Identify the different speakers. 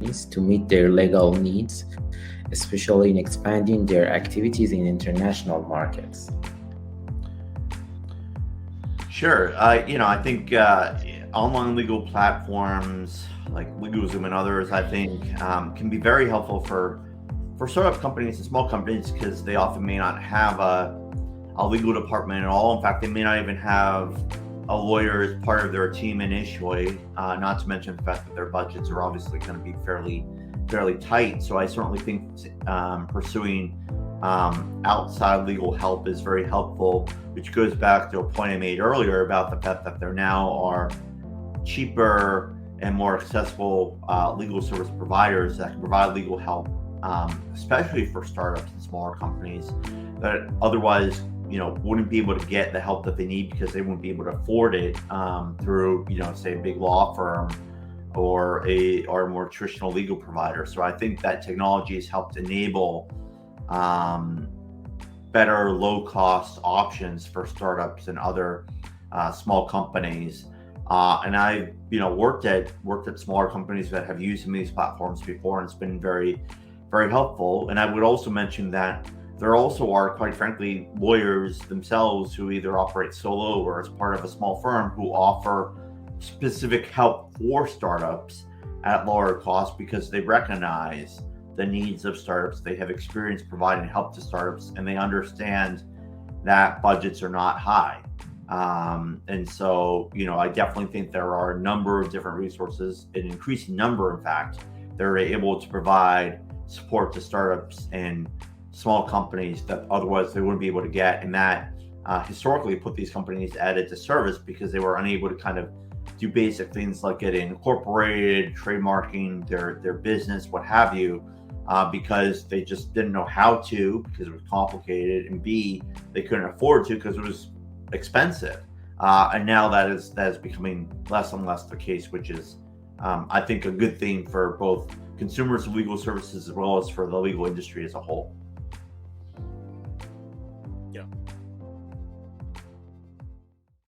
Speaker 1: to meet their legal needs, especially in expanding their activities in international markets?
Speaker 2: Sure. I think online legal platforms like LegalZoom and others, I think, can be very helpful for startup companies and small companies because they often may not have a legal department at all. In fact, they may not even have a lawyer as part of their team initially. Not to mention the fact that their budgets are obviously going to be fairly tight. So I certainly think pursuing outside legal help is very helpful, which goes back to a point I made earlier about the fact that there now are cheaper and more accessible legal service providers that can provide legal help, especially for startups and smaller companies that otherwise, wouldn't be able to get the help that they need because they wouldn't be able to afford it through, say, a big law firm or a more traditional legal provider. So I think that technology has helped enable better low-cost options for startups and other small companies. And I, worked at smaller companies that have used some of these platforms before, and it's been very, very helpful. And I would also mention that there also are, quite frankly, lawyers themselves who either operate solo or as part of a small firm who offer specific help for startups at lower cost because they recognize the needs of startups. They have experience providing help to startups, and they understand that budgets are not high. And so, I definitely think there are a number of different resources, an increasing number, in fact, that are able to provide support to startups and small companies that otherwise they wouldn't be able to get. And that historically put these companies at a disservice because they were unable to kind of do basic things like getting incorporated, trademarking their business, what have you, because they just didn't know how to, because it was complicated, and B, they couldn't afford to because it was expensive. And now that is becoming less and less the case, which is, I think, a good thing for both consumers of legal services as well as for the legal industry as a whole.